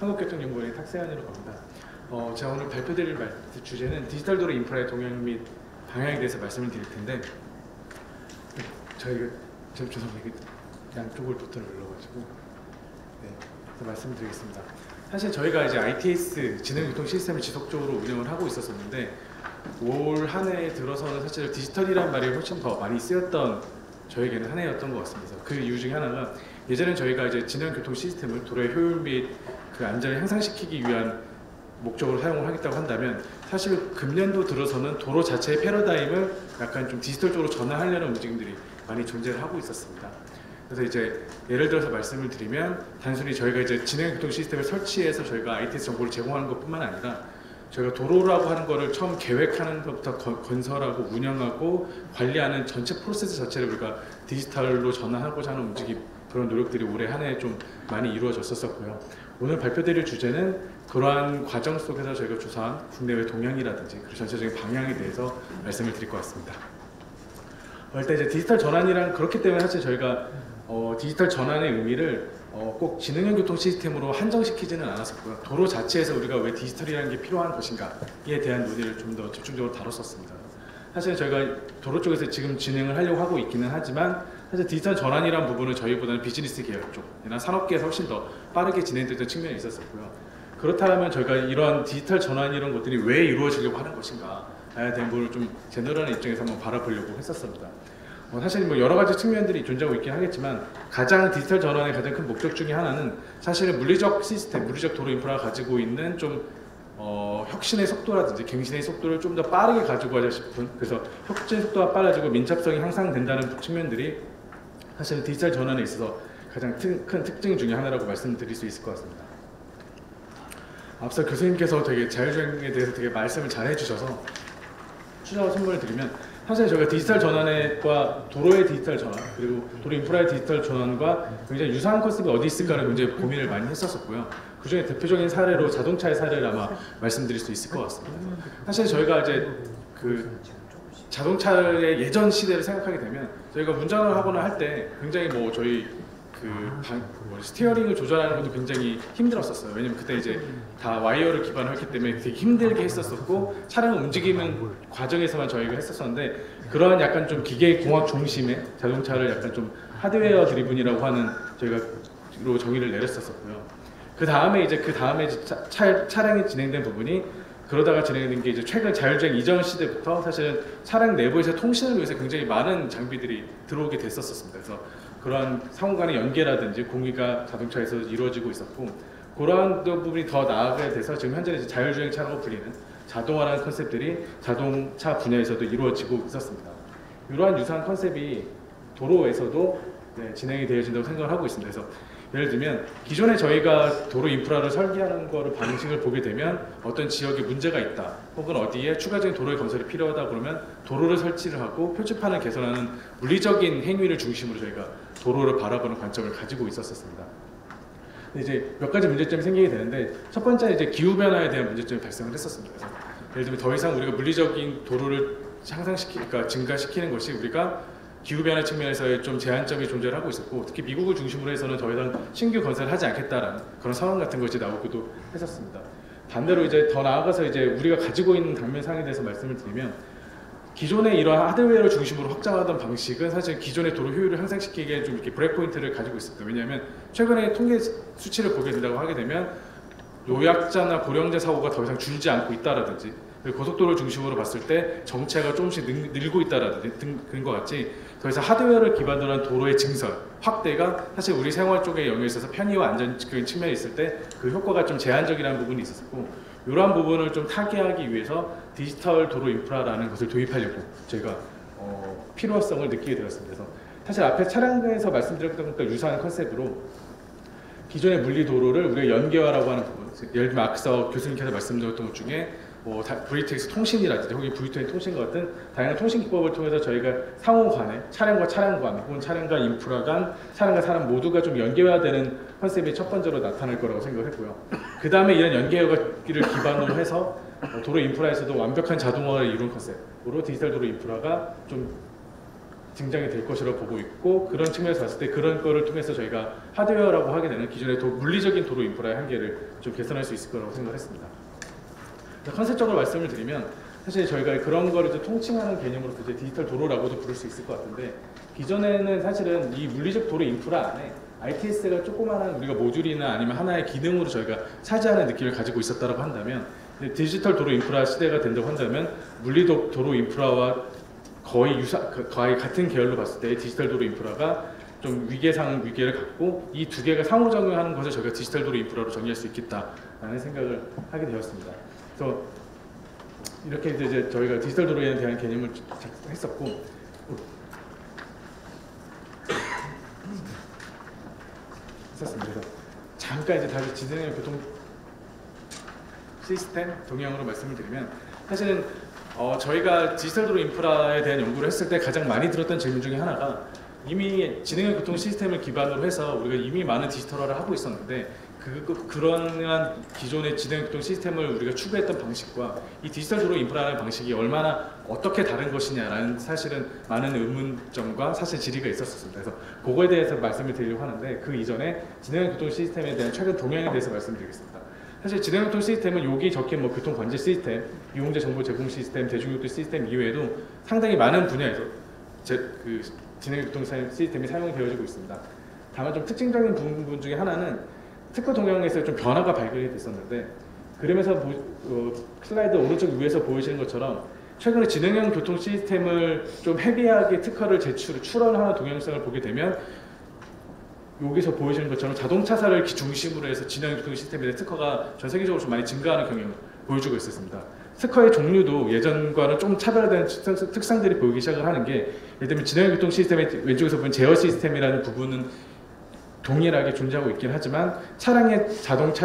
한국교통연구원의 탁세환이라고 합니다. 제가 오늘 발표드릴 주제는 디지털 도로 인프라의 동향 및 방향에 대해서 말씀을 드릴 텐데, 저희가 죄송합니다. 양쪽을 버튼을 눌러가지고 말씀을 드리겠습니다. 사실 저희가 이제 ITS 지능교통 시스템을 지속적으로 운영을 하고 있었는데, 올 한 해 들어서는 사실 디지털이라는 말이 훨씬 더 많이 쓰였던 저에게는 한 해였던 것 같습니다. 그 이유 중에 하나가, 예전엔 저희가 이제 지능교통 시스템을 도로의 효율 및 그 안전을 향상시키기 위한 목적으로 사용을 하겠다고 한다면, 사실 금년도 들어서는 도로 자체의 패러다임을 약간 좀 디지털 쪽으로 전환하려는 움직임들이 많이 존재를 하고 있었습니다. 그래서 이제 예를 들어서 말씀을 드리면, 단순히 저희가 이제 지능교통 시스템을 설치해서 저희가 ITS 정보를 제공하는 것뿐만 아니라, 저희가 도로라고 하는 거를 처음 계획하는 것부터 건설하고 운영하고 관리하는 전체 프로세스 자체를 우리가 디지털로 전환하고자 하는 움직임, 그런 노력들이 올해 한 해 좀 많이 이루어졌었고요. 오늘 발표드릴 주제는 그러한 과정 속에서 저희가 조사한 국내외 동향이라든지 그리고 전체적인 방향에 대해서 말씀을 드릴 것 같습니다. 일단 이제 디지털 전환이란, 그렇기 때문에 사실 저희가 디지털 전환의 의미를 꼭 지능형 교통 시스템으로 한정시키지는 않았었고요. 도로 자체에서 우리가 왜 디지털이라는 게 필요한 것인가에 대한 논의를 좀 더 집중적으로 다뤘었습니다. 사실 저희가 도로 쪽에서 지금 진행을 하려고 하고 있기는 하지만, 사실 디지털 전환이라는 부분은 저희보다는 비즈니스 계열 쪽이나 산업계에서 훨씬 더 빠르게 진행됐던 측면이 있었었고요. 그렇다면 저희가 이러한 디지털 전환 이런 것들이 왜 이루어지려고 하는 것인가에 대한 부분을 좀 제너럴한 입장에서 한번 바라보려고 했었습니다. 사실 뭐 여러 가지 측면들이 존재하고 있긴 하겠지만, 가장 디지털 전환의 가장 큰 목적 중에 하나는 사실은 물리적 시스템, 물리적 도로 인프라가 가지고 있는 좀 혁신의 속도라든지 갱신의 속도를 좀 더 빠르게 가지고 가자 싶은, 그래서 혁신 속도가 빨라지고 민첩성이 향상된다는 측면들이 사실은 디지털 전환에 있어서 가장 큰 특징 중에 하나라고 말씀드릴 수 있을 것 같습니다. 앞서 교수님께서 되게 자율주행에 대해서 되게 말씀을 잘 해주셔서 추가로 선물을 드리면, 사실 저희가 디지털 전환과 도로의 디지털 전환, 그리고 도로 인프라의 디지털 전환과 굉장히 유사한 컨셉이 어디 있을까를 굉장히 고민을 많이 했었었고요. 그 중에 대표적인 사례로 자동차의 사례를 아마 말씀드릴 수 있을 것 같습니다. 사실 저희가 이제 그 자동차의 예전 시대를 생각하게 되면, 저희가 운전을 하거나 할 때 굉장히 뭐 저희 스티어링을 조절하는 것도 굉장히 힘들었었어요. 왜냐면 그때 이제 다 와이어를 기반으로 했기 때문에 되게 힘들게 했었었고, 차량을 움직이는 과정에서만 저희가 했었었는데, 그러한 약간 좀 기계공학 중심의 자동차를 약간 좀 하드웨어 드리븐이라고 하는 저희가 정의를 내렸었었고요. 그 다음에 차량이 진행된 부분이, 그러다가 진행된 게 이제 최근 자율주행 이전 시대부터 사실은 차량 내부에서 통신을 위해서 굉장히 많은 장비들이 들어오게 됐었습니다. 그래서 그러한 상호 간의 연계라든지 공유가 자동차에서 이루어지고 있었고, 그러한 부분이 더 나아가게 돼서 지금 현재 이제 자율주행 차라고 불리는 자동화라는 컨셉들이 자동차 분야에서도 이루어지고 있었습니다. 이러한 유사한 컨셉이 도로에서도 진행이 되어진다고 생각을 하고 있습니다. 그래서 예를 들면, 기존에 저희가 도로 인프라를 설계하는 거를 방식을 보게 되면, 어떤 지역에 문제가 있다, 혹은 어디에 추가적인 도로의 건설이 필요하다 그러면 도로를 설치를 하고 표지판을 개선하는 물리적인 행위를 중심으로 저희가 도로를 바라보는 관점을 가지고 있었습니다. 근데 이제 몇 가지 문제점이 생기게 되는데, 첫 번째는 이제 기후 변화에 대한 문제점이 발생을 했었습니다. 그래서 예를 들면 더 이상 우리가 물리적인 도로를 그러니까 증가시키는 것이 우리가 기후변화 측면에서의 좀 제한점이 존재를 하고 있었고, 특히 미국을 중심으로 해서는 더 이상 신규 건설을 하지 않겠다라는 그런 상황 같은 것이 나오기도 했었습니다. 반대로 이제 더 나아가서 이제 우리가 가지고 있는 당면상에 대해서 말씀을 드리면, 기존의 이러한 하드웨어를 중심으로 확장하던 방식은 사실 기존의 도로 효율을 향상시키기에 좀 이렇게 브레이크 포인트를 가지고 있습니다. 왜냐하면 최근에 통계 수치를 보게 된다고 하게 되면, 노약자나 고령자 사고가 더 이상 줄지 않고 있다라든지, 고속도로를 중심으로 봤을 때 정체가 조금씩 늘고 있다라든지 그런 것 같이, 더 이상 하드웨어를 기반으로 한 도로의 증설, 확대가 사실 우리 생활 쪽에 영역에 있어서 편의와 안전 측면에 있을 때 그 효과가 좀 제한적이라는 부분이 있었고, 이러한 부분을 좀 타개하기 위해서 디지털 도로 인프라라는 것을 도입하려고 저희가 필요성을 느끼게 되었습니다. 그래서 사실 앞에 차량에서 말씀드렸던 것과 유사한 컨셉으로 기존의 물리 도로를 우리가 연계화라고 하는 부분, 예를 들면 앞서 교수님께서 말씀드렸던 것 중에 VTX 통신이라든지 혹은 V2N 통신 같은 다양한 통신 기법을 통해서 저희가 상호 간에 차량과 차량 간, 혹은 차량과 인프라 간, 사람과 사람 모두가 좀 연계화되는 컨셉이 첫 번째로 나타날 거라고 생각을 했고요. 그 다음에 이런 연계화를 기반으로 해서 도로 인프라에서도 완벽한 자동화를 이룬 컨셉으로 디지털 도로 인프라가 좀 증장이 될 것이라고 보고 있고, 그런 측면에서 봤을 때 그런 거를 통해서 저희가 하드웨어라고 하게 되는 기존의 물리적인 도로 인프라의 한계를 좀 개선할 수 있을 거라고 생각했습니다. 컨셉적으로 말씀을 드리면 사실 저희가 그런 거를 좀 통칭하는 개념으로 이제 디지털 도로라고도 부를 수 있을 것 같은데, 기존에는 사실은 이 물리적 도로 인프라 안에 ITS가 조그마한 우리가 모듈이나 아니면 하나의 기능으로 저희가 차지하는 느낌을 가지고 있었다고 한다면, 디지털 도로 인프라 시대가 된다고 한다면 물리적 도로 인프라와 거의 같은 계열로 봤을 때 디지털 도로 인프라가 좀 위계를 갖고 이 두 개가 상호작용하는 것을 저희가 디지털 도로 인프라로 정의할 수 있겠다라는 생각을 하게 되었습니다. 그래서 이렇게 이제 저희가 디지털 도로에 대한 개념을 했었고, 그래서 잠깐 이제 다시 지능형 교통 시스템 동향으로 말씀을 드리면, 사실은 저희가 디지털 도로 인프라에 대한 연구를 했을 때 가장 많이 들었던 질문 중에 하나가, 이미 지능형 교통 시스템을 기반으로 해서 우리가 이미 많은 디지털화를 하고 있었는데 그러한 기존의 지능형 교통 시스템을 우리가 추구했던 방식과 이 디지털 도로 인프라라는 방식이 얼마나 어떻게 다른 것이냐라는 사실은 많은 의문점과 사실 질의가 있었습니다. 그래서 그거에 대해서 말씀을 드리려고 하는데, 그 이전에 지능형 교통 시스템에 대한 최근 동향에 대해서 말씀드리겠습니다. 사실 지능형 교통 시스템은 여기 적힌 교통 관제 시스템, 이용자 정보 제공 시스템, 대중교통 시스템 이외에도 상당히 많은 분야에서 지능형 교통 시스템이 사용되어지고 있습니다. 다만 좀 특징적인 부분 중에 하나는 특허 동향에서 좀 변화가 발견이 됐었는데, 그러면서 슬라이드 오른쪽 위에서 보이시는 것처럼 최근에 지능형 교통 시스템을 좀 헤비하게 특허를 출원하는 동향성을 보게 되면, 여기서 보이시는 것처럼 자동차사를 중심으로 해서 지능형 교통 시스템에 대한 특허가 전 세계적으로 좀 많이 증가하는 경향을 보여주고 있었습니다. 특허의 종류도 예전과는 좀 차별화된 특성들이 보이기 시작을 하는 게, 예를 들면 지능형 교통 시스템의 왼쪽에서 보면 제어 시스템이라는 부분은 동일하게 존재하고 있긴 하지만, 차량의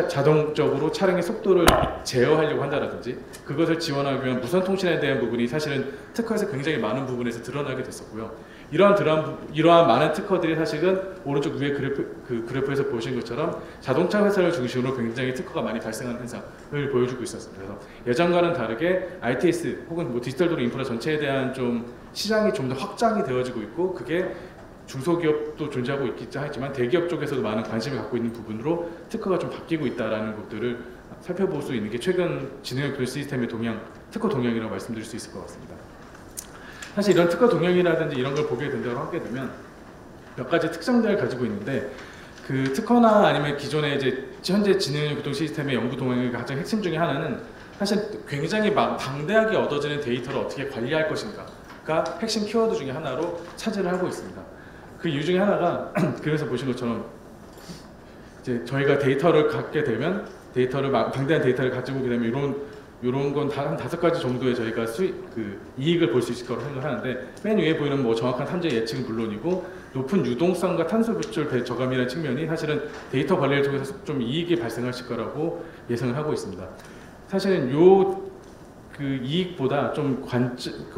자동적으로 차량의 속도를 제어하려고 한다든지 그것을 지원하기 위한 무선 통신에 대한 부분이 사실은 특허에서 굉장히 많은 부분에서 드러나게 됐었고요. 이러한 많은 특허들이 사실은 오른쪽 위에 그래프에서 보신 것처럼 자동차 회사를 중심으로 굉장히 특허가 많이 발생하는 현상을 보여주고 있었습니다. 그래서 예전과는 다르게 ITS 혹은 디지털 도로 인프라 전체에 대한 좀 시장이 좀 더 확장이 되어지고 있고, 그게 중소기업도 존재하고 있긴 하지만 대기업 쪽에서도 많은 관심을 갖고 있는 부분으로 특허가 좀 바뀌고 있다는 것들을 살펴볼 수 있는 게 최근 지능형 교통 시스템의 특허 동향이라고 말씀드릴 수 있을 것 같습니다. 사실 이런 특허 동향이라든지 이런 걸 보게 된다고 하게 되면 몇 가지 특성들을 가지고 있는데, 그 특허나 아니면 기존의 이제 현재 지능형 교통 시스템의 연구 동향의 가장 핵심 중에 하나는 사실 굉장히 방대하게 얻어지는 데이터를 어떻게 관리할 것인가가 핵심 키워드 중에 하나로 차지를 하고 있습니다. 그 이유 중에 하나가 그래서 보신 것처럼 이제 저희가 데이터를 갖게 되면 방대한 데이터를 가지고 오게 되면 이런 건 한 5가지 정도의 저희가 이익을 볼 수 있을 거라고 생각하는데, 맨 위에 보이는 정확한 탐지 예측은 물론이고 높은 유동성과 탄소 배출 저감이라는 측면이 사실은 데이터 관리를 통해서 좀 이익이 발생하실 거라고 예상을 하고 있습니다. 사실은 이익보다 좀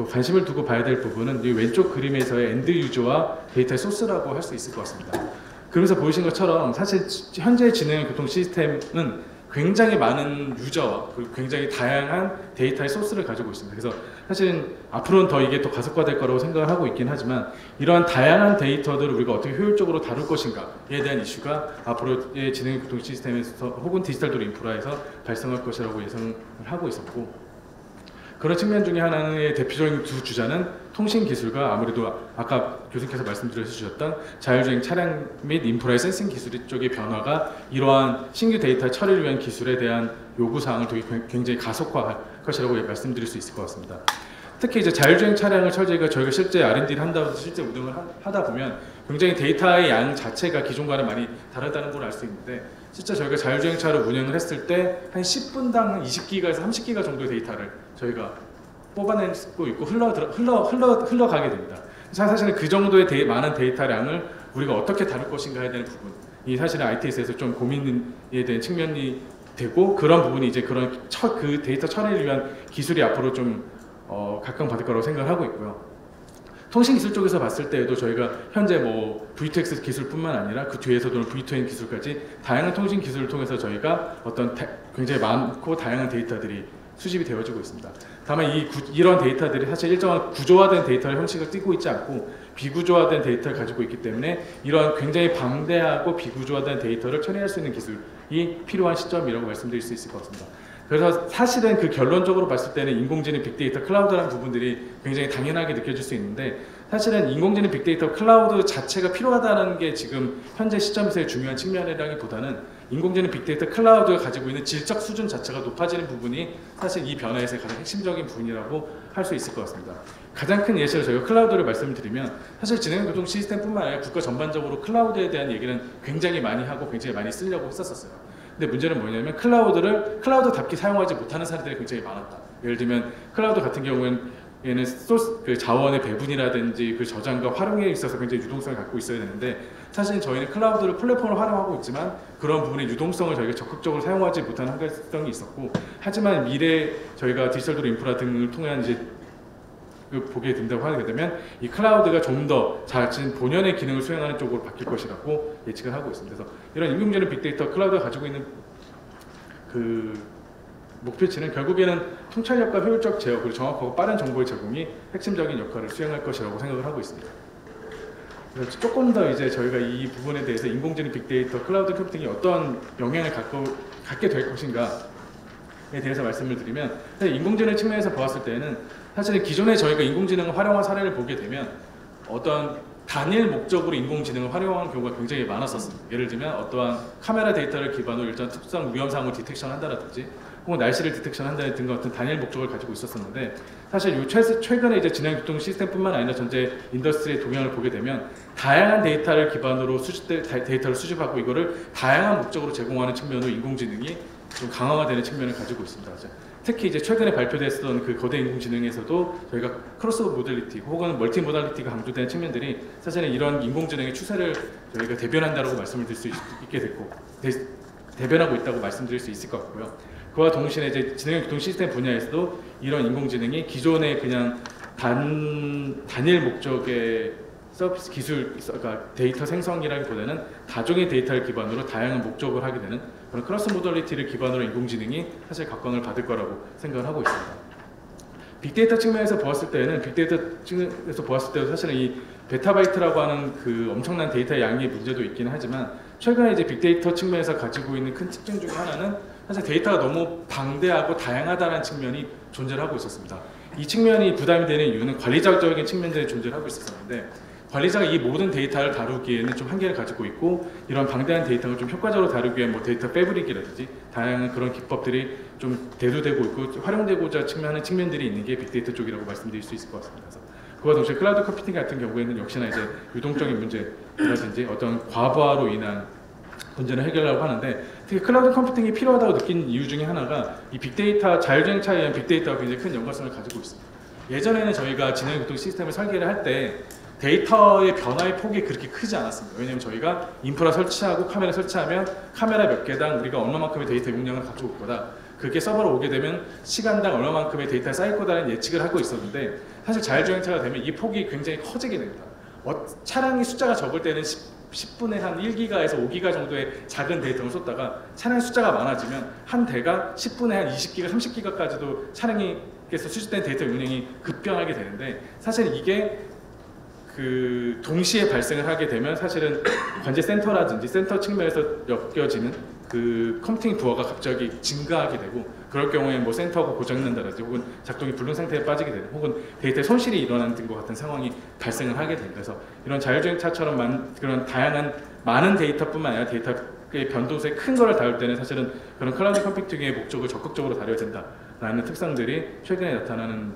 관심을 두고 봐야 될 부분은 이 왼쪽 그림에서의 엔드 유저와 데이터의 소스라고 할 수 있을 것 같습니다. 그래서 보이신 것처럼 사실 현재 지능형 교통 시스템은 굉장히 많은 유저와 굉장히 다양한 데이터의 소스를 가지고 있습니다. 그래서 사실은 앞으로는 더 이게 더 가속화될 거라고 생각을 하고 있긴 하지만, 이러한 다양한 데이터들을 우리가 어떻게 효율적으로 다룰 것인가에 대한 이슈가 앞으로의 지능형 교통 시스템에서 혹은 디지털 도로 인프라에서 발생할 것이라고 예상을 하고 있었고, 그런 측면 중에 하나의 대표적인 두 주자는 통신 기술과 아무래도 아까 교수님께서 말씀드려 주셨던 자율주행 차량 및 인프라의 센싱 기술 쪽의 변화가 이러한 신규 데이터 처리를 위한 기술에 대한 요구사항을 굉장히 가속화할 것이라고 말씀드릴 수 있을 것 같습니다. 특히 이제 자율주행 차량을 저희가 실제 R&D를 한다고 실제 운영을 하다 보면 굉장히 데이터의 양 자체가 기존과는 많이 다르다는 걸 알 수 있는데, 실제 저희가 자율주행차를 운영을 했을 때 한 10분당 20기가에서 30기가 정도의 데이터를 저희가 뽑아내고 있고 흘러가게 됩니다. 사실은 그 정도의 많은 데이터량을 우리가 어떻게 다룰 것인가에 대한 부분이 사실은 ITS에서 좀 고민에 대한 측면이 되고, 그런 부분이 이제 그 데이터 처리를 위한 기술이 앞으로 좀 각광받을 거라고 생각하고 있고요. 통신 기술 쪽에서 봤을 때에도 저희가 현재 V2X 기술뿐만 아니라 그 뒤에서도 V2N 기술까지 다양한 통신 기술을 통해서 저희가 어떤 굉장히 많고 다양한 데이터들이 수집이 되어지고 있습니다. 다만 이런 데이터들이 사실 일정한 구조화된 데이터의 형식을 띠고 있지 않고 비구조화된 데이터를 가지고 있기 때문에 이런 굉장히 방대하고 비구조화된 데이터를 처리할 수 있는 기술이 필요한 시점이라고 말씀드릴 수 있을 것 같습니다. 그래서 사실은 그 결론적으로 봤을 때는 인공지능, 빅데이터, 클라우드라는 부분들이 굉장히 당연하게 느껴질 수 있는데 사실은 인공지능, 빅데이터, 클라우드 자체가 필요하다는 게 지금 현재 시점에서의 중요한 측면이라기보다는 인공지능, 빅데이터, 클라우드가 가지고 있는 질적 수준 자체가 높아지는 부분이 사실 이 변화에서의 가장 핵심적인 부분이라고 할 수 있을 것 같습니다. 가장 큰 예시로 저희가 클라우드를 말씀드리면 사실 지능교통 시스템뿐만 아니라 국가 전반적으로 클라우드에 대한 얘기는 굉장히 많이 하고 굉장히 많이 쓰려고 했었어요. 근데 문제는 뭐냐면 클라우드답게 사용하지 못하는 사례들이 굉장히 많았다. 예를 들면 클라우드 같은 경우에는 얘는 그 자원의 배분이라든지 그 저장과 활용에 있어서 굉장히 유동성을 갖고 있어야 되는데 사실 저희는 클라우드를 플랫폼으로 활용하고 있지만 그런 부분의 유동성을 저희가 적극적으로 사용하지 못하는 한계성이 있었고 하지만 미래 저희가 디지털 도로 인프라 등을 통한 이제 보게 된다고 하게 되면 이 클라우드가 좀 더 자신 본연의 기능을 수행하는 쪽으로 바뀔 것이라고 예측을 하고 있습니다. 그래서 이런 인공지능 빅데이터 클라우드가 가지고 있는 그 목표치는 결국에는 통찰력과 효율적 제어 그리고 정확하고 빠른 정보의 제공이 핵심적인 역할을 수행할 것이라고 생각을 하고 있습니다. 그래서 조금 더 이제 저희가 이 부분에 대해서 인공지능 빅데이터 클라우드 컴퓨팅이 어떤 영향을 갖게 될 것인가에 대해서 말씀을 드리면 인공지능 측면에서 보았을 때는 사실 기존에 저희가 인공지능을 활용한 사례를 보게 되면 어떤 단일 목적으로 인공지능을 활용하는 경우가 굉장히 많았었습니다. 예를 들면 어떠한 카메라 데이터를 기반으로 일단 특수한 위험사항을 디텍션한다든지 혹은 날씨를 디텍션한다는 등 같은 단일 목적을 가지고 있었었는데 사실 최근에 이제 지능교통 시스템뿐만 아니라 전체 인더스트리의 동향을 보게 되면 다양한 데이터를 기반으로 데이터를 수집하고 이거를 다양한 목적으로 제공하는 측면으로 인공지능이 좀 강화가 되는 측면을 가지고 있습니다. 특히 이제 최근에 발표됐던 그 거대 인공지능에서도 저희가 크로스 모델리티 혹은 멀티 모달리티가 강조되는 측면들이 사실은 이런 인공지능의 추세를 저희가 대변한다고 말씀을 드릴 수 있게 됐고 대변하고 있다고 말씀드릴 수 있을 것 같고요. 그와 동시에 이제 지능교통 시스템 분야에서도 이런 인공지능이 기존의 그냥 단일 목적의 서비스 기술, 그러니까 데이터 생성이라기보다는 다종의 데이터를 기반으로 다양한 목적을 하게 되는 그런 크로스 모델리티를 기반으로 인공지능이 사실 각광을 받을 거라고 생각을 하고 있습니다. 빅데이터 측면에서 보았을 때는 사실은 이 베타바이트라고 하는 그 엄청난 데이터 양의 문제도 있기는 하지만 최근에 이제 빅데이터 측면에서 가지고 있는 큰 특징 중에 하나는 사실 데이터가 너무 방대하고 다양하다는 측면이 존재를 하고 있었습니다. 이 측면이 부담이 되는 이유는 관리자적인 측면들이 존재를 하고 있었는데 관리자가 이 모든 데이터를 다루기에는 좀 한계를 가지고 있고 이런 방대한 데이터를 좀 효과적으로 다루기 위한 뭐 데이터 패브릭이라든지 다양한 그런 기법들이 좀 대두되고 있고 활용되고자 하는 측면들이 있는 게 빅데이터 쪽이라고 말씀드릴 수 있을 것 같습니다. 그래서 그와 동시에 클라우드 컴퓨팅 같은 경우에는 역시나 이제 유동적인 문제라든지 어떤 과부하로 인한 문제를 해결하려고 하는데 특히 클라우드 컴퓨팅이 필요하다고 느낀 이유 중에 하나가 이 빅데이터 자율주행차에 의한 빅데이터가 굉장히 큰 연관성을 가지고 있습니다. 예전에는 저희가 지능교통 시스템을 설계를 할 때 데이터의 변화의 폭이 그렇게 크지 않았습니다. 왜냐하면 저희가 인프라 설치하고 카메라 설치하면 카메라 몇 개당 우리가 얼마만큼의 데이터 용량을 가지고 올 거다. 그게 서버로 오게 되면 시간당 얼마만큼의 데이터가 쌓일 거다라는 예측을 하고 있었는데 사실 자율주행차가 되면 이 폭이 굉장히 커지게 됩니다. 차량이 숫자가 적을 때는 10분에 한 1기가에서 5기가 정도의 작은 데이터를 쏟다가 차량 숫자가 많아지면 한 대가 10분에 한 20기가, 30기가까지도 차량에서 수집된 데이터 용량이 급변하게 되는데 사실 이게 그 동시에 발생을 하게 되면 사실은 관제 센터라든지 센터 측면에서 엮여지는 그 컴퓨팅 부하가 갑자기 증가하게 되고 그럴 경우에 뭐 센터가 고장난다든지 혹은 작동이 불능 상태에 빠지게 되는 혹은 데이터의 손실이 일어나는 등과 같은 상황이 발생을 하게 됩니다. 그래서 이런 자율주행차처럼 그런 다양한 많은 데이터뿐만 아니라 데이터의 변동성이 큰 거를 다룰 때는 사실은 그런 클라우드 컴퓨팅의 목적을 적극적으로 다뤄야 된다라는 특성들이 최근에 나타나는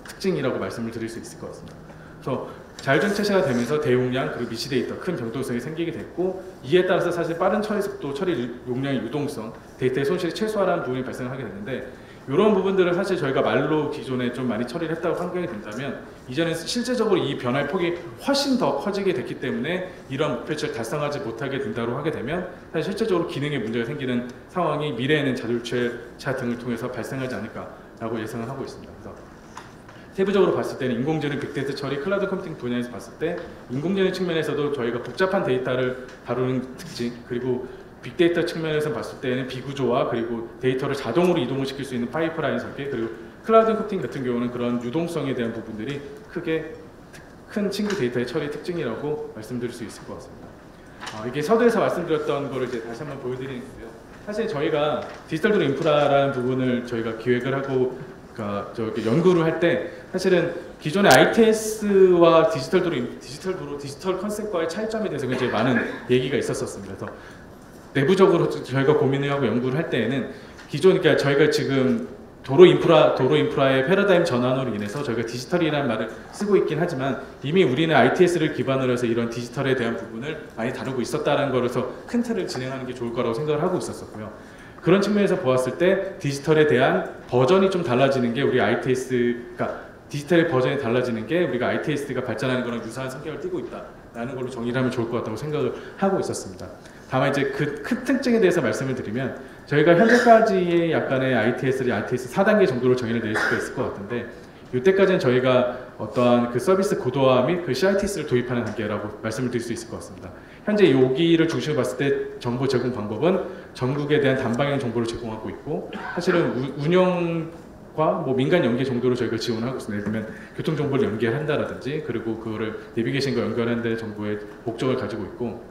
특징이라고 말씀을 드릴 수 있을 것 같습니다. 그래서 자율주행차가 되면서 대용량 그리고 미시 데이터 큰 변동성이 생기게 됐고 이에 따라서 사실 빠른 처리 속도, 처리 용량의 유동성, 데이터의 손실이 최소화라는 부분이 발생하게 됐는데 이런 부분들을 사실 저희가 말로 기존에 좀 많이 처리를 했다고 판단이 된다면 이제는 실제적으로 이 변화의 폭이 훨씬 더 커지게 됐기 때문에 이러한 목표치를 달성하지 못하게 된다고 하게 되면 사실 실제적으로 기능에 문제가 생기는 상황이 미래에는 자율주행차 등을 통해서 발생하지 않을까라고 예상을 하고 있습니다. 그래서 세부적으로 봤을 때는 인공지능, 빅데이터 처리, 클라우드 컴퓨팅 분야에서 봤을 때 인공지능 측면에서도 저희가 복잡한 데이터를 다루는 특징 그리고 빅데이터 측면에서 봤을 때는 비구조화 그리고 데이터를 자동으로 이동을 시킬 수 있는 파이프라인 설계 그리고 클라우드 컴퓨팅 같은 경우는 그런 유동성에 대한 부분들이 크게 큰 싱글 데이터의 처리 특징이라고 말씀드릴 수 있을 것 같습니다. 이게 서두에서 말씀드렸던 거를 이제 다시 한번 보여드리는 건데요. 사실 저희가 디지털 도로 인프라라는 부분을 저희가 기획을 하고 저기 연구를 할 때 사실은 기존의 ITS와 디지털 컨셉과의 차이점에 대해서 굉장히 많은 얘기가 있었습니다. 그래서 내부적으로 저희가 고민을 하고 연구를 할 때에는 그러니까 저희가 지금 도로 인프라의 패러다임 전환으로 인해서 저희가 디지털이라는 말을 쓰고 있긴 하지만 이미 우리는 ITS를 기반으로 해서 이런 디지털에 대한 부분을 많이 다루고 있었다는 거라서 큰 틀을 진행하는 게 좋을 거라고 생각을 하고 있었고요. 그런 측면에서 보았을 때 디지털에 대한 버전이 좀 달라지는 게 우리 그러니까 디지털의 버전이 달라지는 게 우리가 ITS가 발전하는 거랑 유사한 성격을 띠고 있다라는 걸로 정의를 하면 좋을 것 같다고 생각을 하고 있었습니다. 다만 이제 그 큰 특징에 대해서 말씀을 드리면 저희가 현재까지의 약간의 ITS 4단계 정도로 정의를 낼 수가 있을 것 같은데 이때까지는 저희가 어떠한 그 서비스 고도화 및 그 CITS를 도입하는 단계라고 말씀을 드릴 수 있을 것 같습니다. 현재 여기를 중심으로 봤을 때 정보 제공 방법은 전국에 대한 단방향 정보를 제공하고 있고 사실은 운영과 뭐 민간 연계 정도로 저희가 지원하고 있습니다. 예를 들면 교통 정보를 연계한다라든지 그리고 그거를 내비게이션과 연결하는 데 정보의 목적을 가지고 있고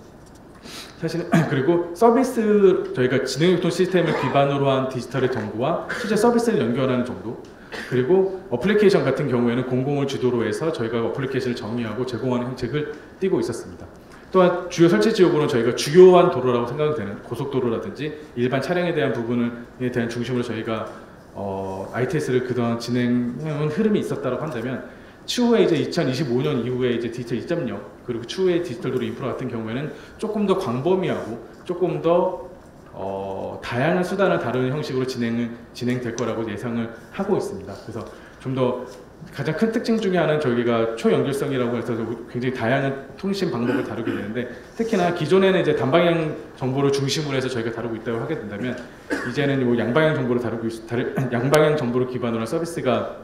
사실 그리고 서비스 저희가 지능교통 시스템을 기반으로 한 디지털의 정보와 실제 서비스를 연결하는 정도 그리고 어플리케이션 같은 경우에는 공공을 주도로 해서 저희가 어플리케이션을 정의하고 제공하는 형식을 띠고 있었습니다. 또한 주요 설치 지역으로는 저희가 주요한 도로라고 생각이 되는 고속도로라든지 일반 차량에 대한 부분에 대한 중심으로 저희가 ITS를 그동안 진행해온 흐름이 있었다고 한다면 추후에 이제 2025년 이후에 이제 디지털 2.0 그리고 추후에 디지털 도로 인프라 같은 경우에는 조금 더 광범위하고 조금 더 다양한 수단을 다루는 형식으로 진행될 거라고 예상을 하고 있습니다. 그래서 좀 더 가장 큰 특징 중에 하나는 저희가 초연결성이라고 해서 굉장히 다양한 통신 방법을 다루게 되는데 특히나 기존에는 이제 단방향 정보를 중심으로 해서 저희가 다루고 있다고 하게 된다면 이제는 뭐 양방향 정보를 기반으로 한 서비스가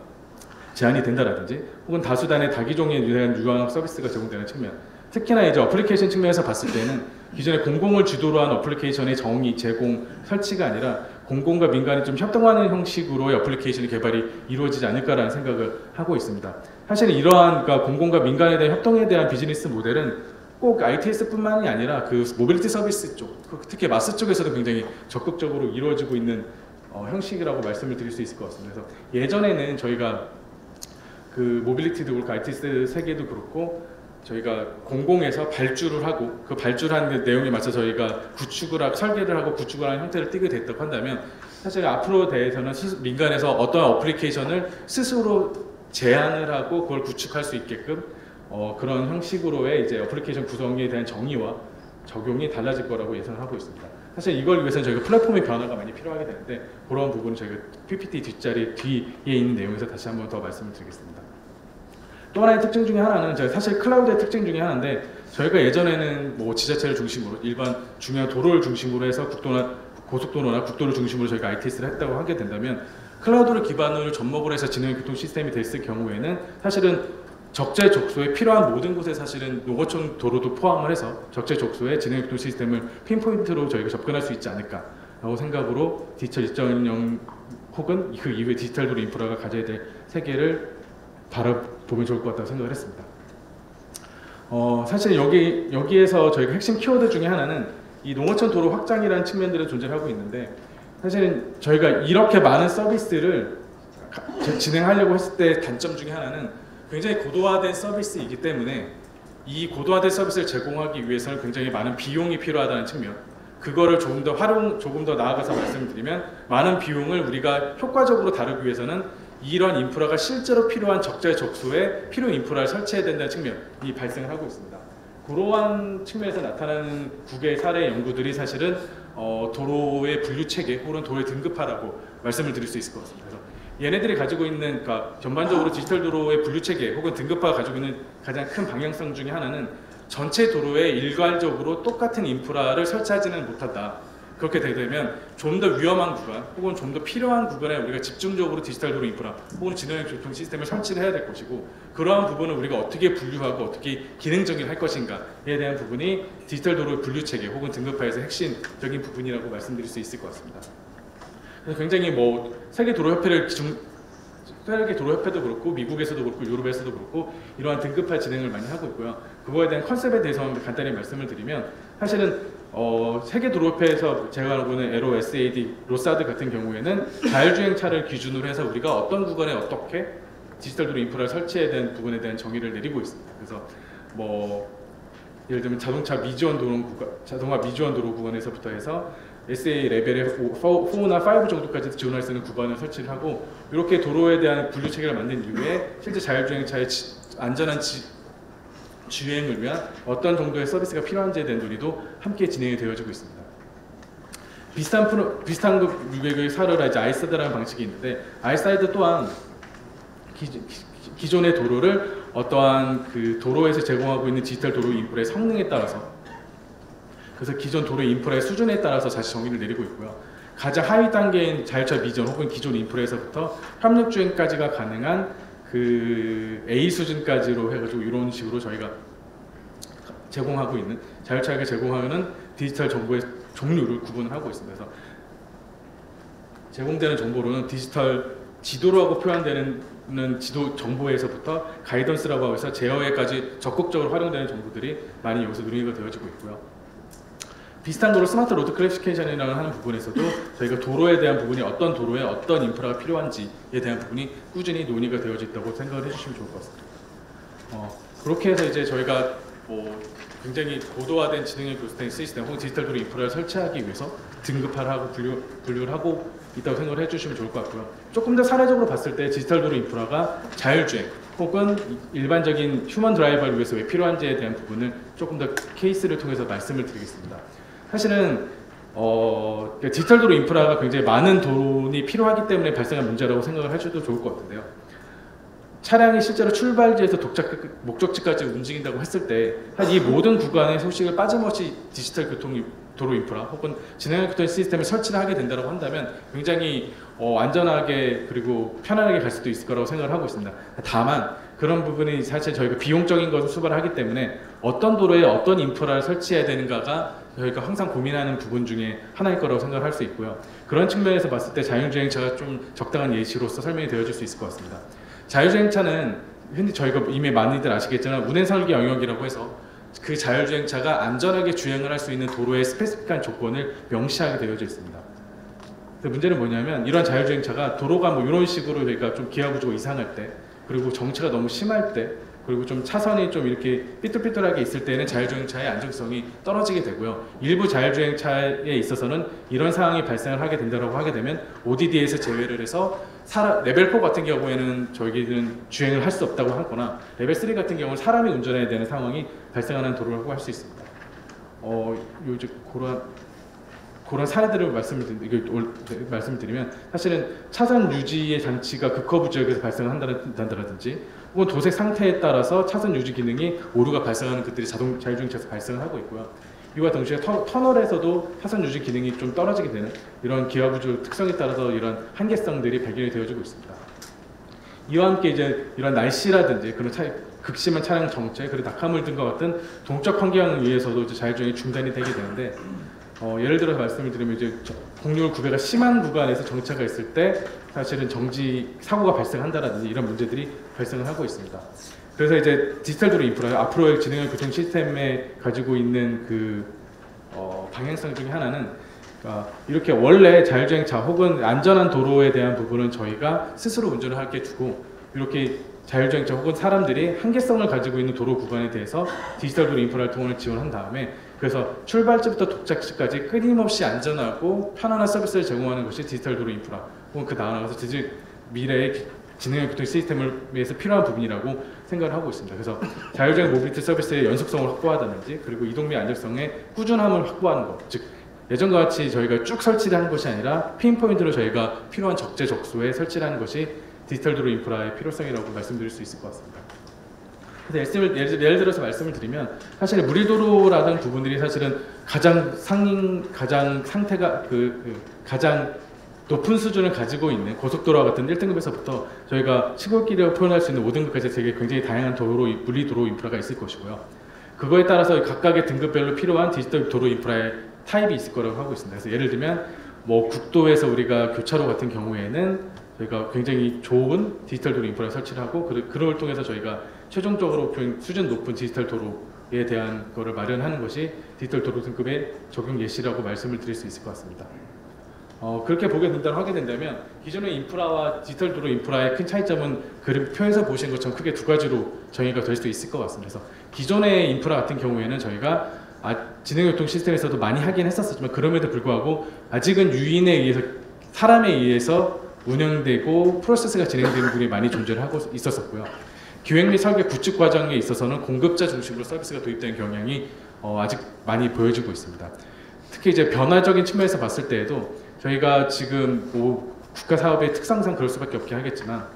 제한이 된다라든지 혹은 다수단의 다기종에 대한 유한 서비스가 제공되는 측면 특히나 이제 어플리케이션 측면에서 봤을 때는 기존의 공공을 주도로 한 어플리케이션의 정의, 제공, 설치가 아니라 공공과 민간이 좀 협동하는 형식으로의 어플리케이션의 개발이 이루어지지 않을까라는 생각을 하고 있습니다. 사실 이러한 그러니까 공공과 민간에 대한 협동에 대한 비즈니스 모델은 꼭 ITS뿐만이 아니라 그 모빌리티 서비스 쪽, 특히 마스 쪽에서도 굉장히 적극적으로 이루어지고 있는 형식이라고 말씀을 드릴 수 있을 것 같습니다. 그래서 예전에는 저희가 그 모빌리티도 그렇고 ITS 세계도 그렇고 저희가 공공에서 발주를 하고 그 발주하는 그 내용에 맞춰 저희가 설계를 하고 구축을 하는 형태를 띠게 됐다고 한다면 사실 앞으로 대해서는 민간에서 어떤 어플리케이션을 스스로 제안을 하고 그걸 구축할 수 있게끔 그런 형식으로의 이제 어플리케이션 구성에 대한 정의와 적용이 달라질 거라고 예상을 하고 있습니다. 사실 이걸 위해서는 저희가 플랫폼의 변화가 많이 필요하게 되는데 그런 부분은 저희가 PPT 뒤에 있는 내용에서 다시 한번 더 말씀을 드리겠습니다. 또 하나의 특징 중에 하나는 사실 클라우드의 특징 중에 하나인데 저희가 예전에는 뭐 지자체를 중심으로 일반 중요한 도로를 중심으로 해서 고속도로나 국도를 중심으로 저희가 ITS를 했다고 하게 된다면 클라우드를 기반으로 접목을 해서 진행교통 시스템이 됐을 경우에는 사실은 적재적소에 필요한 모든 곳에 사실은 농어촌 도로도 포함을 해서 적재적소에 진행교통 시스템을 핀포인트로 저희가 접근할 수 있지 않을까라고 생각으로 디지털 2.0 혹은 그 이후에 디지털 도로 인프라가 가져야 될 세계를 바라보면 좋을 것 같다고 생각을 했습니다. 사실 여기에서 저희가 핵심 키워드 중에 하나는 이 농어촌 도로 확장이라는 측면들을 존재하고 있는데 사실은 저희가 이렇게 많은 서비스를 진행하려고 했을 때 단점 중에 하나는 굉장히 고도화된 서비스이기 때문에 이 고도화된 서비스를 제공하기 위해서는 굉장히 많은 비용이 필요하다는 측면 그거를 조금 더 나아가서 말씀을 드리면 많은 비용을 우리가 효과적으로 다루기 위해서는 이런 인프라가 실제로 필요한 적재적소에 필요 인프라를 설치해야 된다는 측면이 발생을 하고 있습니다. 그러한 측면에서 나타나는 두 개의 사례 연구들이 사실은 도로의 분류체계 혹은 도로의 등급화라고 말씀을 드릴 수 있을 것 같습니다. 그래서 얘네들이 가지고 있는 그러니까 전반적으로 디지털 도로의 분류체계 혹은 등급화가 가지고 있는 가장 큰 방향성 중에 하나는 전체 도로에 일괄적으로 똑같은 인프라를 설치하지는 못한다. 그렇게 되면 좀 더 위험한 구간 혹은 좀 더 필요한 구간에 우리가 집중적으로 디지털 도로 인프라 혹은 지능형 교통 시스템을 설치를 해야 될 것이고, 그러한 부분을 우리가 어떻게 분류하고 어떻게 기능적인 할 것인가에 대한 부분이 디지털 도로 분류 체계 혹은 등급화에서 핵심적인 부분이라고 말씀드릴 수 있을 것 같습니다. 그래서 굉장히 세계 도로 협회를 세계 도로 협회도 그렇고 미국에서도 그렇고 유럽에서도 그렇고 이러한 등급화 진행을 많이 하고 있고요. 그거에 대한 컨셉에 대해서 간단히 말씀을 드리면, 사실은 세계 도로 협회에서 제가 알고는 에로, SAD, 로사드 같은 경우에는 자율주행차를 기준으로 해서 우리가 어떤 구간에 어떻게 디지털 도로 인프라를 설치해야 되는 부분에 대한 정의를 내리고 있습니다. 그래서 예를 들면 자동차 미지원 도로 구간, 자동화 미지원 도로 구간에서부터 해서 SA 레벨의 4나 5 정도까지 지원할 수 있는 구간을 설치를 하고, 이렇게 도로에 대한 분류 체계를 만든 이후에 실제 자율주행차의 안전한 주행을 위한 어떤 정도의 서비스가 필요한지에 대한 논의도 함께 진행이 되어지고 있습니다. 비슷한 유격의 사례라 이제 아이사이드라는 방식이 있는데, 아이사이드 또한 기존의 도로를 어떠한 그 도로에서 제공하고 있는 디지털 도로 인프라의 성능에 따라서, 그래서 기존 도로 인프라의 수준에 따라서 다시 정의를 내리고 있고요. 가장 하위 단계인 자율차 미전 혹은 기존 인프라에서부터 협력 주행까지가 가능한 그 A 수준까지로 해가지고 이런 식으로 저희가 제공하고 있는, 자율차에게 제공하는 디지털 정보의 종류를 구분하고 있습니다. 그래서 제공되는 정보로는 디지털 지도라고 표현되는 지도 정보에서부터 가이던스라고 해서 제어에까지 적극적으로 활용되는 정보들이 많이 여기서 논의가 되어지고 있고요. 비슷한 거로 스마트 로드 클래시피케이션이라는 하는 부분에서도 저희가 도로에 대한 부분이 어떤 도로에 어떤 인프라가 필요한지에 대한 부분이 꾸준히 논의가 되어져 있다고 생각을 해주시면 좋을 것 같습니다. 그렇게 해서 이제 저희가 굉장히 고도화된 지능형 교통 시스템 혹은 디지털 도로 인프라를 설치하기 위해서 등급화를 하고 분류를 하고 있다고 생각을 해주시면 좋을 것 같고요. 조금 더 사례적으로 봤을 때 디지털 도로 인프라가 자율주행 혹은 일반적인 휴먼 드라이버를 위해서 왜 필요한지에 대한 부분을 조금 더 케이스를 통해서 말씀을 드리겠습니다. 사실은 디지털 도로 인프라가 굉장히 많은 돈이 필요하기 때문에 발생한 문제라고 생각을 하셔도 좋을 것 같은데요. 차량이 실제로 출발지에서 목적지까지 움직인다고 했을 때 이 모든 구간의 소식을 빠짐없이 디지털 도로 인프라 혹은 지능형 교통 시스템을 설치를 하게 된다고 한다면 굉장히 안전하게 그리고 편안하게 갈 수도 있을 거라고 생각을 하고 있습니다. 다만 그런 부분이 사실 저희가 비용적인 것을 수반을 하기 때문에 어떤 도로에 어떤 인프라를 설치해야 되는가가 저희가 항상 고민하는 부분 중에 하나일 거라고 생각을 할 수 있고요. 그런 측면에서 봤을 때 자율주행차가 좀 적당한 예시로서 설명이 되어질 수 있을 것 같습니다. 자율주행차는 흔히 저희가 이미 많이들 아시겠지만 운행설계 영역이라고 해서 그 자율주행차가 안전하게 주행을 할 수 있는 도로의 스페시픽한 조건을 명시하게 되어져 있습니다. 문제는 뭐냐면 이런 자율주행차가 도로가 이런 식으로 저희가 좀 기하 구조가 이상할 때, 그리고 정체가 너무 심할 때, 그리고 좀 차선이 좀 이렇게 삐뚤삐뚤하게 있을 때는 자율주행차의 안정성이 떨어지게 되고요. 일부 자율주행차에 있어서는 이런 상황이 발생을 하게 된다고 하게 되면 ODD에서 제외를 해서 레벨 4 같은 경우에는 저희는 주행을 할 수 없다고 하거나, 레벨 3 같은 경우는 사람이 운전해야 되는 상황이 발생하는 도로라고 할 수 있습니다. 요즘 그런 사례들을 말씀드리면 사실은 차선 유지의 장치가 극커브 지역에서 발생한다든지 혹은 도색 상태에 따라서 차선 유지 기능이 오류가 발생하는 것들이 자율주행차에서 발생을 하고 있고요. 이와 동시에 터널에서도 차선 유지 기능이 좀 떨어지게 되는 이런 기하 구조 특성에 따라서 이런 한계성들이 발견이 되어지고 있습니다. 이와 함께 이제 이런 날씨라든지 그런 극심한 차량 정체, 그리고 낙하물 등과 같은 동적 환경에 의해서도 이제 자율주행이 중단이 되게 되는데, 예를 들어서 말씀을 드리면 이제 공률 구배가 심한 구간에서 정체가 있을 때 사실은 정지 사고가 발생한다라든지 이런 문제들이 발생을 하고 있습니다. 그래서 이제 디지털 도로 인프라, 앞으로의 지능형 교통 시스템에 가지고 있는 그 방향성 중에 하나는, 이렇게 원래 자율주행차 혹은 안전한 도로에 대한 부분은 저희가 스스로 운전을 하게 두고, 이렇게 자율주행차 혹은 사람들이 한계성을 가지고 있는 도로 구간에 대해서 디지털 도로 인프라를 통해 지원한 다음에, 그래서 출발지부터 도착지까지 끊임없이 안전하고 편안한 서비스를 제공하는 것이 디지털 도로 인프라 혹은 그 나아가서 미래의 지능형 교통 시스템을 위해서 필요한 부분이라고 생각을 하고 있습니다. 그래서 자율주행 모빌리티 서비스의 연속성을 확보하다든지, 그리고 이동 및 안전성의 꾸준함을 확보하는 것, 즉 예전과 같이 저희가 쭉 설치를 하는 것이 아니라 핀포인트로 저희가 필요한 적재적소에 설치를 하는 것이 디지털 도로 인프라의 필요성이라고 말씀드릴 수 있을 것 같습니다. 그래서 예를 들어서 말씀을 드리면 사실 무리도로라는 부분들이 사실은 가장 상태가 가장 높은 수준을 가지고 있는 고속도로와 같은 1등급에서부터 저희가 시골길이라고 표현할 수 있는 5등급까지 되게 굉장히 다양한 물리도로 인프라가 있을 것이고요. 그거에 따라서 각각의 등급별로 필요한 디지털 도로 인프라의 타입이 있을 거라고 하고 있습니다. 그래서 예를 들면 뭐 국도에서 우리가 교차로 같은 경우에는 저희가 굉장히 좋은 디지털 도로 인프라를 설치를 하고 그걸 통해서 저희가 최종적으로 수준 높은 디지털 도로에 대한 거를 마련하는 것이 디지털 도로 등급의 적용 예시라고 말씀을 드릴 수 있을 것 같습니다. 그렇게 보게 된다고 하게 된다면 기존의 인프라와 디지털 도로 인프라의 큰 차이점은 그림표에서 보신 것처럼 크게 두 가지로 정의가 될 수 있을 것 같습니다. 그래서 기존의 인프라 같은 경우에는 저희가 지능교통 시스템에서도 많이 하긴 했었지만 그럼에도 불구하고 아직은 유인에 의해서 사람에 의해서 운영되고 프로세스가 진행되는 부분이 많이 존재를 하고 있었었고요. 기획 및 설계 구축 과정에 있어서는 공급자 중심으로 서비스가 도입되는 경향이 아직 많이 보여지고 있습니다. 특히 이제 변화적인 측면에서 봤을 때에도 저희가 지금 뭐 국가 사업의 특성상 그럴 수밖에 없긴 하겠지만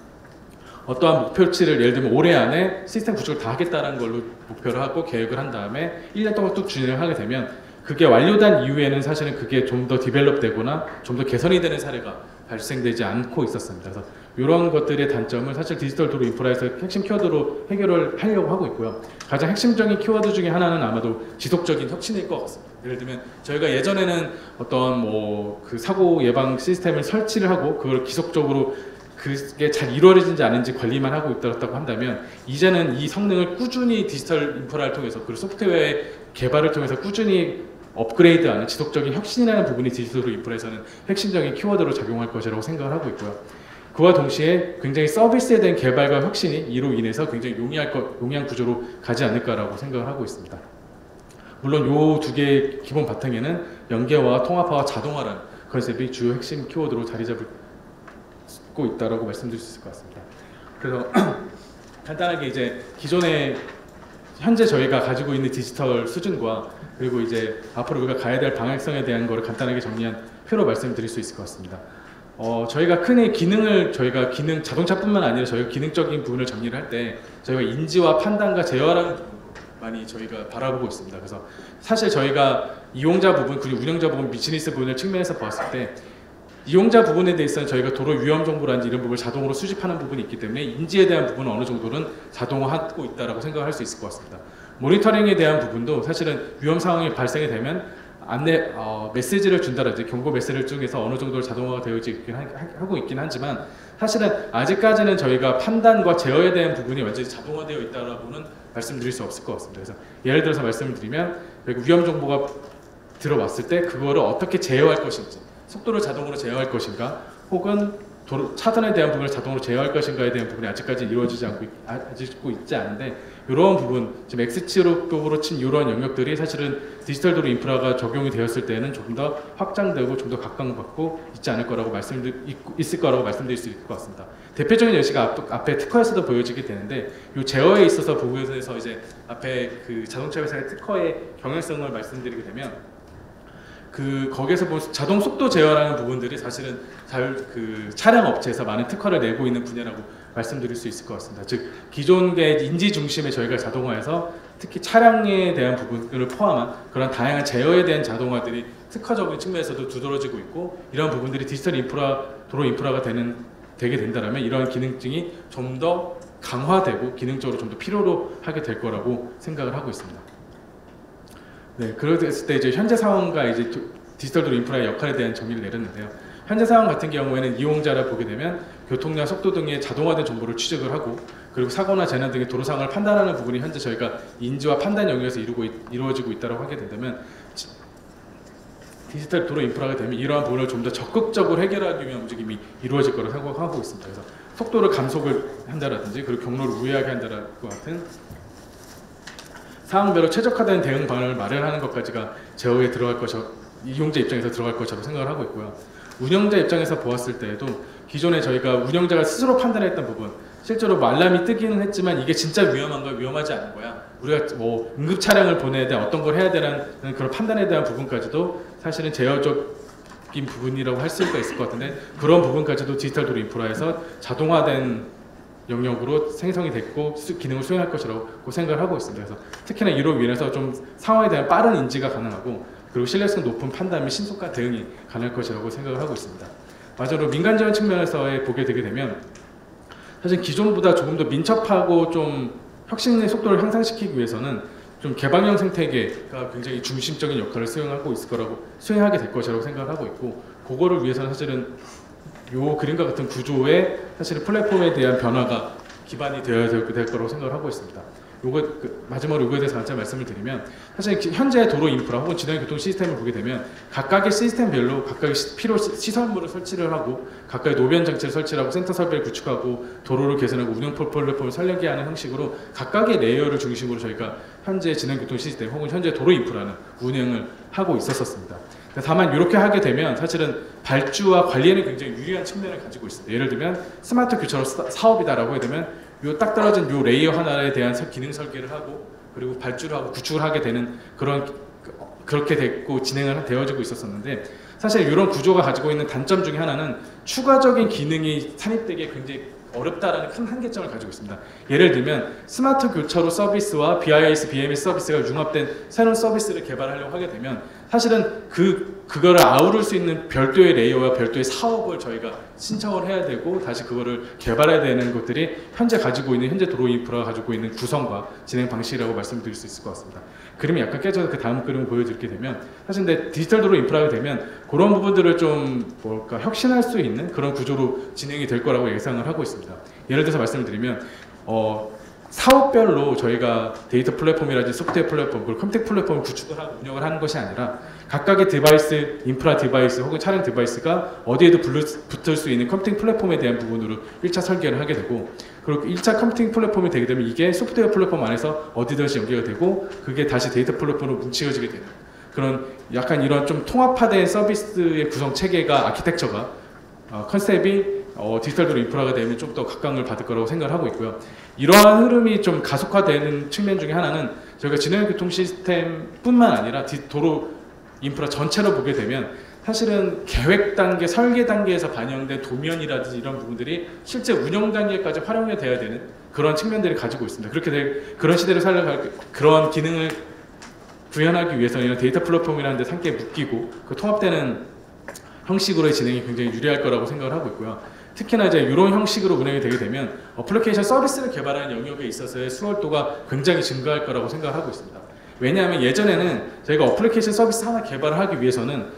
어떠한 목표치를 예를 들면 올해 안에 시스템 구축을 다 하겠다는 걸로 목표를 하고 계획을 한 다음에 1년 동안 쭉 진행을 하게 되면 그게 완료된 이후에는 사실은 그게 좀 더 디벨롭되거나 좀 더 개선이 되는 사례가 발생되지 않고 있었습니다. 그래서 이런 것들의 단점을 사실 디지털 도로 인프라에서 핵심 키워드로 해결을 하려고 하고 있고요. 가장 핵심적인 키워드 중에 하나는 아마도 지속적인 혁신일 것 같습니다. 예를 들면 저희가 예전에는 어떤 뭐 그 사고 예방 시스템을 설치를 하고 그걸 지속적으로 그게 잘 이루어지는지 아닌지 관리만 하고 있다고 한다면 이제는 이 성능을 꾸준히 디지털 인프라를 통해서 그리고 소프트웨어의 개발을 통해서 꾸준히 업그레이드하는 지속적인 혁신이라는 부분이 디지털 인프라에서는 핵심적인 키워드로 작용할 것이라고 생각을 하고 있고요. 그와 동시에 굉장히 서비스에 대한 개발과 혁신이 이로 인해서 굉장히 용이한 구조로 가지 않을까라고 생각을 하고 있습니다. 물론 이 두 개의 기본 바탕에는 연계와 통합화와 자동화라는 컨셉이 주요 핵심 키워드로 자리 잡고 있다라고 말씀드릴 수 있을 것 같습니다. 그래서 간단하게 이제 기존의 현재 저희가 가지고 있는 디지털 수준과 그리고 이제 앞으로 우리가 가야 될 방향성에 대한 거를 간단하게 정리한 표로 말씀드릴 수 있을 것 같습니다. 저희가 흔히 자동차뿐만 아니라 저희가 기능적인 부분을 정리를 할 때 저희가 인지와 판단과 제어라는 부분으로 많이 저희가 바라보고 있습니다. 그래서 사실 저희가 이용자 부분 그리고 운영자 부분, 비즈니스 부분을 측면에서 봤을 때 이용자 부분에 대해서는 저희가 도로 위험 정보라든지 이런 부분을 자동으로 수집하는 부분이 있기 때문에 인지에 대한 부분은 어느 정도는 자동화하고 있다라고 생각할 수 있을 것 같습니다. 모니터링에 대한 부분도 사실은 위험 상황이 발생이 되면 메시지를 준다든지 경고 메시지를 통해서 어느 정도 자동화가 하고 있긴 하지만 사실은 아직까지는 저희가 판단과 제어에 대한 부분이 완전히 자동화되어 있다라고는 말씀드릴 수 없을 것 같습니다. 그래서 예를 들어서 말씀을 드리면 위험 정보가 들어왔을 때 그거를 어떻게 제어할 것인지 속도를 자동으로 제어할 것인가 혹은 차선에 대한 부분을 자동으로 제어할 것인가에 대한 부분이 아직까지 이루어지지 않고 있지 않은데 이런 부분, 지금 X76쪽으로 친 이런 영역들이 사실은 디지털 도로 인프라가 적용이 되었을 때는 조금 더 확장되고 좀 더 각광받고 있지 않을 거라고 있을 거라고 말씀드릴 수 있을 것 같습니다. 대표적인 예시가 앞에 특허에서도 보여지게 되는데 이 제어에 있어서 부분에서 이제 앞에 그 자동차 회사의 특허의 경향성을 말씀드리게 되면 거기에서 본 자동 속도 제어라는 부분들이 사실은 차량 업체에서 많은 특허를 내고 있는 분야라고 말씀드릴 수 있을 것 같습니다. 즉 기존의 인지 중심의 저희가 자동화에서 특히 차량에 대한 부분을 포함한 그런 다양한 제어에 대한 자동화들이 특허적인 측면에서도 두드러지고 있고 이런 부분들이 디지털 인프라, 도로 인프라가 되게 된다면 이런 기능증이 좀 더 강화되고 기능적으로 좀 더 필요로 하게 될 거라고 생각을 하고 있습니다. 네, 그랬을 때 이제 현재 상황과 이제 디지털 도로 인프라의 역할에 대한 정의를 내렸는데요. 현재 상황 같은 경우에는 이용자를 보게 되면 교통량, 속도 등의 자동화된 정보를 취득을 하고 그리고 사고나 재난 등의 도로 상황을 판단하는 부분이 현재 저희가 인지와 판단 영역에서 이루어지고 있다고 하게 된다면 디지털 도로 인프라가 되면 이러한 부분을 좀 더 적극적으로 해결하기 위한 움직임이 이루어질 거라고 생각하고 있습니다. 그래서 속도를 감속을 한다라든지 그리고 경로를 우회하게 한다라는 것 같은 상황별로 최적화된 대응 방안을 마련하는 것까지가 제어에 들어갈 이용자 입장에서 들어갈 것이라고 생각을 하고 있고요. 운영자 입장에서 보았을 때에도 기존에 저희가 운영자가 스스로 판단했던 부분 실제로 알람이 뜨기는 했지만 이게 진짜 위험한가 위험하지 않은 거야 우리가 뭐 응급 차량을 보내야 돼 어떤 걸 해야 되는 그런 판단에 대한 부분까지도 사실은 제어적인 부분이라고 할 수가 있을 것 같은데 그런 부분까지도 디지털 도로 인프라에서 자동화된 영역으로 생성이 됐고 기능을 수행할 것이라고 생각을 하고 있습니다. 그래서 특히나 이로 인해서 좀 상황에 대한 빠른 인지가 가능하고 그리고 신뢰성 높은 판단 및 신속한 대응이 가능할 것이라고 생각을 하고 있습니다. 마지막으로 민간 지원 측면에서 보게 되게 되면 사실 기존보다 조금 더 민첩하고 좀 혁신의 속도를 향상시키기 위해서는 좀 개방형 생태계가 굉장히 중심적인 역할을 수행하게 될 것이라고 생각을 하고 있고 그거를 위해서는 사실은 요 그림과 같은 구조의 사실은 플랫폼에 대한 변화가 기반이 되어야 될 거라고 생각을 하고 있습니다. 마지막으로 이거에 대해서 잠깐 말씀을 드리면 사실 현재 도로 인프라 혹은 지도형 교통 시스템을 보게 되면 각각의 시스템별로 각각의 필요 시설물을 설치를 하고 각각의 노변 장치를 설치를 하고 센터 설비를 구축하고 도로를 개선하고 운영 플랫폼을 설계하게 하는 형식으로 각각의 레이어를 중심으로 저희가 현재 지도형 교통 시스템 혹은 현재 도로 인프라는 운영을 하고 있었습니다. 다만 이렇게 하게 되면 사실은 발주와 관리에는 굉장히 유리한 측면을 가지고 있습니다. 예를 들면 스마트 교차로 사업이다라고 해야 되면 요 딱 떨어진 요 레이어 하나에 대한 기능 설계를 하고 그리고 발주를 하고 구축을 하게 되는 그렇게 됐고 진행을 되어지고 있었는데 사실 이런 구조가 가지고 있는 단점 중에 하나는 추가적인 기능이 산입되기에 굉장히 어렵다라는 큰 한계점을 가지고 있습니다. 예를 들면 스마트 교차로 서비스와 BIS, BMS 서비스가 융합된 새로운 서비스를 개발하려고 하게 되면 사실은 그거를 아우를 수 있는 별도의 레이어와 별도의 사업을 저희가 신청을 해야 되고 다시 그거를 개발해야 되는 것들이 현재 도로 인프라가 가지고 있는 구성과 진행 방식이라고 말씀드릴 수 있을 것 같습니다. 그림이 약간 깨져서 그 다음 그림을 보여드리게 되면 사실 근데 디지털 도로 인프라가 되면 그런 부분들을 좀 혁신할 수 있는 그런 구조로 진행이 될 거라고 예상을 하고 있습니다. 예를 들어서 말씀을 드리면 사업별로 저희가 데이터 플랫폼이라든지 소프트웨어 플랫폼, 그리고 컴퓨팅 플랫폼을 구축을 하고 운영을 하는 것이 아니라 각각의 디바이스, 인프라 디바이스 혹은 차량 디바이스가 어디에도 붙을 수 있는 컴퓨팅 플랫폼에 대한 부분으로 1차 설계를 하게 되고 그리고 1차 컴퓨팅 플랫폼이 되게 되면 이게 소프트웨어 플랫폼 안에서 어디든지 연결이 되고 그게 다시 데이터 플랫폼으로 뭉치어지게 되는 그런 약간 이런 좀 통합화된 서비스의 구성 체계가 아키텍처가 컨셉이 디지털 도로 인프라가 되면 좀 더 각광을 받을 거라고 생각을 하고 있고요. 이러한 흐름이 좀 가속화되는 측면 중에 하나는 저희가 지능형 교통 시스템뿐만 아니라 도로 인프라 전체로 보게 되면 사실은 계획 단계, 설계 단계에서 반영된 도면이라든지 이런 부분들이 실제 운영 단계까지 활용이 돼야 되는 그런 측면들을 가지고 있습니다. 그런 시대를 살려갈 그런 기능을 구현하기 위해서는 이런 데이터 플랫폼이라는 데 함께 묶이고 그 통합되는 형식으로의 진행이 굉장히 유리할 거라고 생각을 하고 있고요. 특히나 이제 이런 형식으로 운영이 되게 되면 어플리케이션 서비스를 개발하는 영역에 있어서의 수월도가 굉장히 증가할 거라고 생각을 하고 있습니다. 왜냐하면 예전에는 저희가 어플리케이션 서비스 하나 개발을 하기 위해서는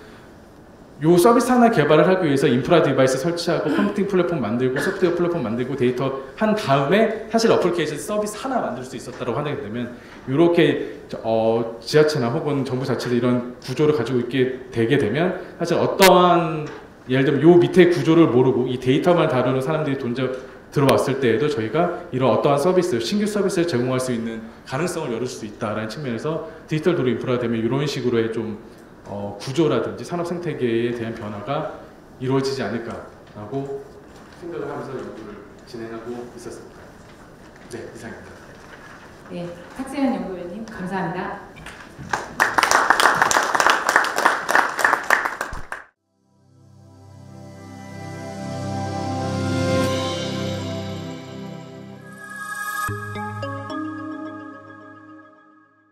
요 서비스 하나 개발을 하기 위해서 인프라 디바이스 설치하고 컴퓨팅 플랫폼 만들고 소프트웨어 플랫폼 만들고 데이터 한 다음에 사실 어플리케이션 서비스 하나 만들 수 있었다고 하게 되면 이렇게 지자체나 혹은 정부 자체도 이런 구조를 가지고 있게 되게 되면 사실 어떠한 예를 들면 요 밑에 구조를 모르고 이 데이터만 다루는 사람들이 들어왔을 때에도 저희가 이런 어떠한 서비스, 신규 서비스를 제공할 수 있는 가능성을 열을 수 있다라는 측면에서 디지털 도로 인프라가 되면 이런 식으로의 좀 구조라든지 산업 생태계에 대한 변화가 이루어지지 않을까라고 생각을 하면서 연구를 진행하고 있었습니다. 네, 이상입니다. 네, 탁세현 연구위원님 감사합니다.